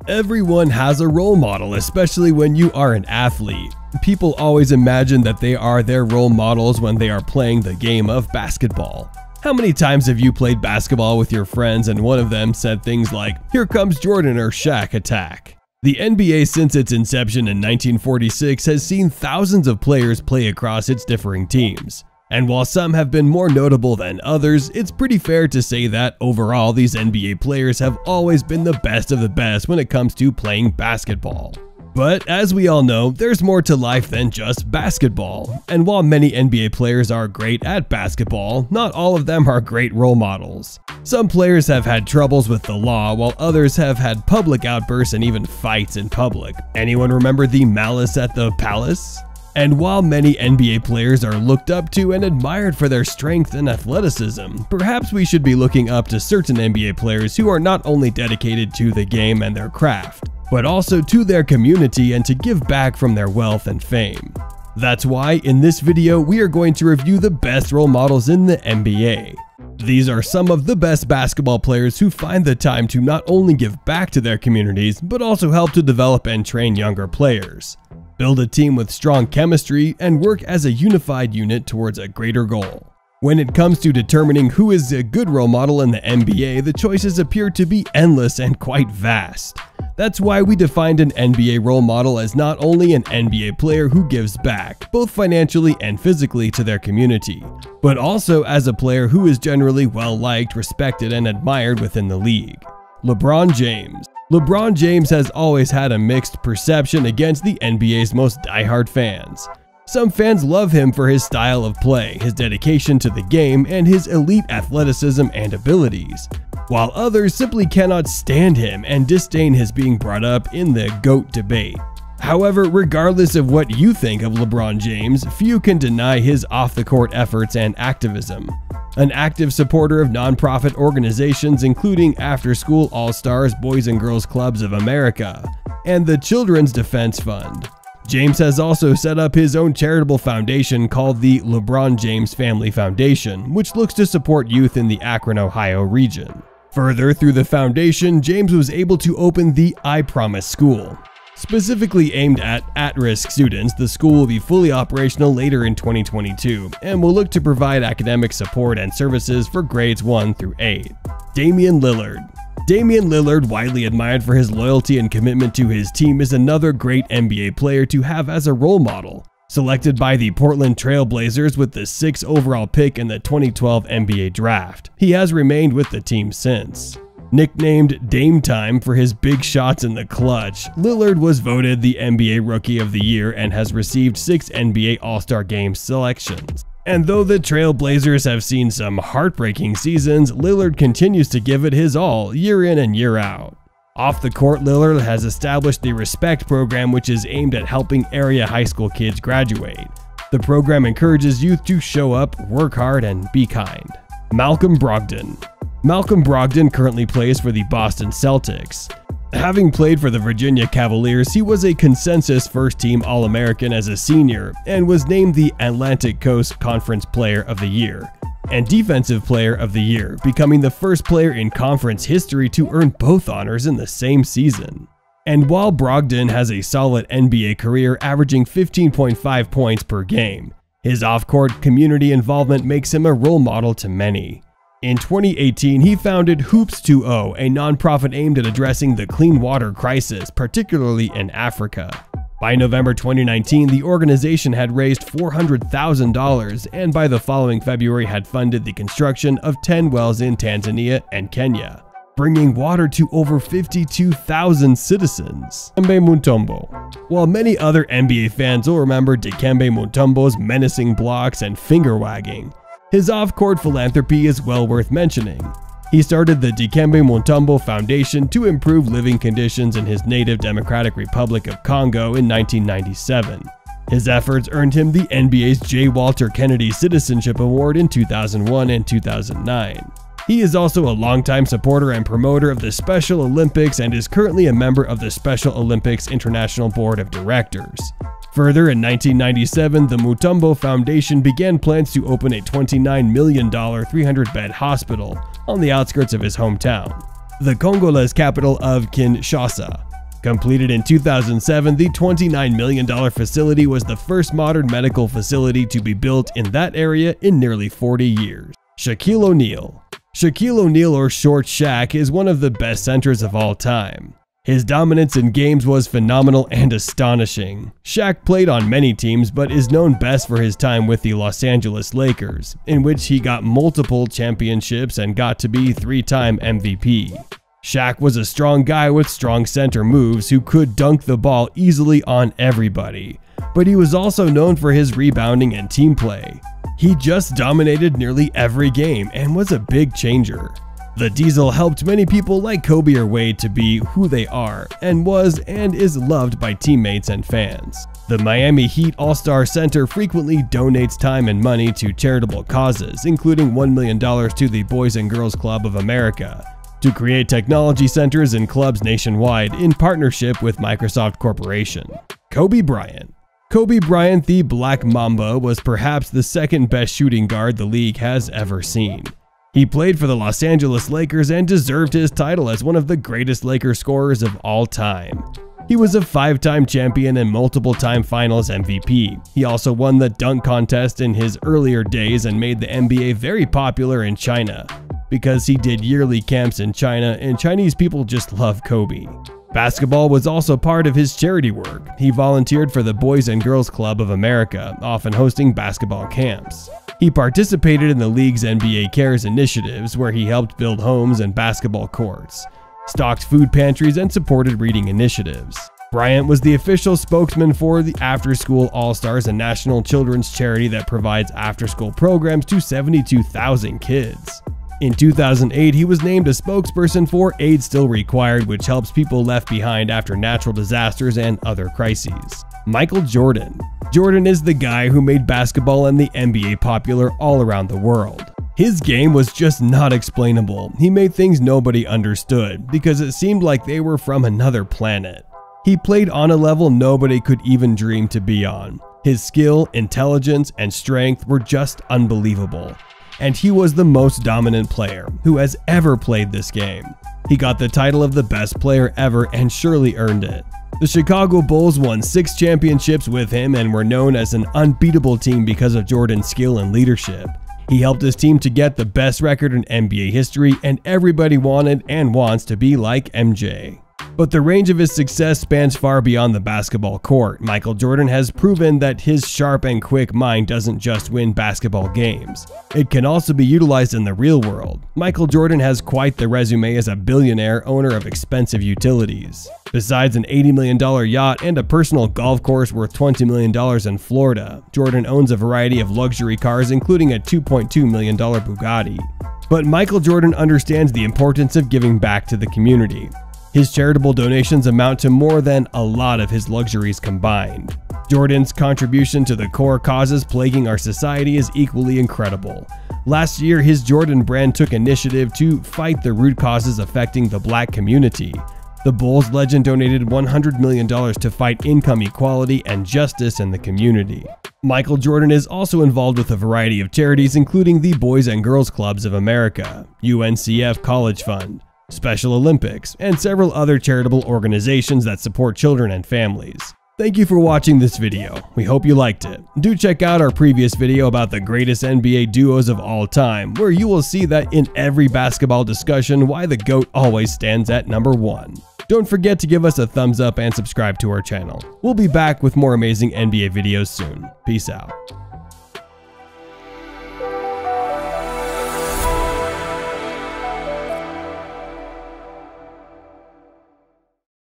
Everyone has a role model, especially when you are an athlete. People always imagine that they are their role models when they are playing the game of basketball. How many times have you played basketball with your friends and one of them said things like, "Here comes Jordan" or "Shaq attack"? The NBA since its inception in 1946 has seen thousands of players play across its differing teams. And while some have been more notable than others, it's pretty fair to say that overall these NBA players have always been the best of the best when it comes to playing basketball. But as we all know, there's more to life than just basketball. And while many NBA players are great at basketball, not all of them are great role models. Some players have had troubles with the law, while others have had public outbursts and even fights in public. Anyone remember the Malice at the Palace? And while many NBA players are looked up to and admired for their strength and athleticism, perhaps we should be looking up to certain NBA players who are not only dedicated to the game and their craft, but also to their community and to give back from their wealth and fame. That's why in this video we are going to review the best role models in the NBA. These are some of the best basketball players who find the time to not only give back to their communities, but also help to develop and train younger players, build a team with strong chemistry, and work as a unified unit towards a greater goal. When it comes to determining who is a good role model in the NBA, the choices appear to be endless and quite vast. That's why we defined an NBA role model as not only an NBA player who gives back, both financially and physically, to their community, but also as a player who is generally well-liked, respected, and admired within the league. LeBron James. LeBron James has always had a mixed perception against the NBA's most diehard fans. Some fans love him for his style of play, his dedication to the game, and his elite athleticism and abilities, while others simply cannot stand him and disdain his being brought up in the GOAT debate. However, regardless of what you think of LeBron James, few can deny his off-the-court efforts and activism. An active supporter of nonprofit organizations including After School All-Stars Boys and Girls Clubs of America and the Children's Defense Fund. James has also set up his own charitable foundation called the LeBron James Family Foundation, which looks to support youth in the Akron, Ohio region. Further, through the foundation, James was able to open the I Promise School. Specifically aimed at at-risk students, the school will be fully operational later in 2022 and will look to provide academic support and services for grades 1 through 8. Damian Lillard. Damian Lillard, widely admired for his loyalty and commitment to his team, is another great NBA player to have as a role model. Selected by the Portland Trail Blazers with the 6th overall pick in the 2012 NBA Draft, he has remained with the team since. Nicknamed Dame Time for his big shots in the clutch, Lillard was voted the NBA Rookie of the Year and has received 6 NBA All-Star Game selections. And though the Trail Blazers have seen some heartbreaking seasons, Lillard continues to give it his all year in and year out. Off the court, Lillard has established the Respect program, which is aimed at helping area high school kids graduate. The program encourages youth to show up, work hard, and be kind. Malcolm Brogdon. Malcolm Brogdon currently plays for the Boston Celtics. Having played for the Virginia Cavaliers, he was a consensus first-team All-American as a senior and was named the Atlantic Coast Conference Player of the Year and Defensive Player of the Year, becoming the first player in conference history to earn both honors in the same season. And while Brogdon has a solid NBA career averaging 15.5 points per game, his off-court community involvement makes him a role model to many. In 2018, he founded Hoops2O, a nonprofit aimed at addressing the clean water crisis, particularly in Africa. By November 2019, the organization had raised $400,000 and by the following February had funded the construction of 10 wells in Tanzania and Kenya, bringing water to over 52,000 citizens. Dikembe Mutombo. While many other NBA fans will remember Dikembe Mutombo's menacing blocks and finger-wagging, his off-court philanthropy is well worth mentioning. He started the Dikembe Mutombo Foundation to improve living conditions in his native Democratic Republic of Congo in 1997. His efforts earned him the NBA's J. Walter Kennedy Citizenship Award in 2001 and 2009. He is also a longtime supporter and promoter of the Special Olympics and is currently a member of the Special Olympics International Board of Directors. Further, in 1997, the Mutombo Foundation began plans to open a $29 million 300-bed hospital on the outskirts of his hometown, the Congolese capital of Kinshasa. Completed in 2007, the $29 million facility was the first modern medical facility to be built in that area in nearly 40 years. Shaquille O'Neal. Shaquille O'Neal, or Short Shaq, is one of the best centers of all time. His dominance in games was phenomenal and astonishing. Shaq played on many teams, but is known best for his time with the Los Angeles Lakers, in which he got multiple championships and got to be 3-time MVP. Shaq was a strong guy with strong center moves who could dunk the ball easily on everybody, but he was also known for his rebounding and team play. He just dominated nearly every game and was a big changer. The Diesel helped many people like Kobe or Wade to be who they are, and was and is loved by teammates and fans. The Miami Heat All-Star Center frequently donates time and money to charitable causes, including $1 million to the Boys and Girls Club of America, to create technology centers and clubs nationwide in partnership with Microsoft Corporation. Kobe Bryant. Kobe Bryant, the Black Mamba, was perhaps the second best shooting guard the league has ever seen. He played for the Los Angeles Lakers and deserved his title as one of the greatest Lakers scorers of all time. He was a 5-time champion and multiple-time finals MVP. He also won the dunk contest in his earlier days and made the NBA very popular in China, because he did yearly camps in China and Chinese people just love Kobe. Basketball was also part of his charity work. He volunteered for the Boys and Girls Club of America, often hosting basketball camps. He participated in the league's NBA Cares initiatives, where he helped build homes and basketball courts, stocked food pantries, and supported reading initiatives. Bryant was the official spokesman for the After School All-Stars, a national children's charity that provides after-school programs to 72,000 kids. In 2008, he was named a spokesperson for Aid Still Required, which helps people left behind after natural disasters and other crises. Michael Jordan. Jordan is the guy who made basketball and the NBA popular all around the world. His game was just not explainable. He made things nobody understood because it seemed like they were from another planet. He played on a level nobody could even dream to be on. His skill, intelligence, and strength were just unbelievable. And he was the most dominant player who has ever played this game. He got the title of the best player ever and surely earned it. The Chicago Bulls won 6 championships with him and were known as an unbeatable team because of Jordan's skill and leadership. He helped his team to get the best record in NBA history, and everybody wanted and wants to be like MJ. But the range of his success spans far beyond the basketball court. Michael Jordan has proven that his sharp and quick mind doesn't just win basketball games. It can also be utilized in the real world. Michael Jordan has quite the resume as a billionaire owner of expensive utilities. Besides an $80 million yacht and a personal golf course worth $20 million in Florida, Jordan owns a variety of luxury cars, including a $2.2 million Bugatti. But Michael Jordan understands the importance of giving back to the community. His charitable donations amount to more than a lot of his luxuries combined. Jordan's contribution to the core causes plaguing our society is equally incredible. Last year, his Jordan brand took initiative to fight the root causes affecting the Black community. The Bulls legend donated $100 million to fight income equality and justice in the community. Michael Jordan is also involved with a variety of charities, including the Boys and Girls Clubs of America, UNCF College Fund, Special Olympics, and several other charitable organizations that support children and families. Thank you for watching this video. We hope you liked it. Do check out our previous video about the greatest NBA duos of all time, where you will see that in every basketball discussion why the GOAT always stands at number 1. Don't forget to give us a thumbs up and subscribe to our channel. We'll be back with more amazing NBA videos soon. Peace out.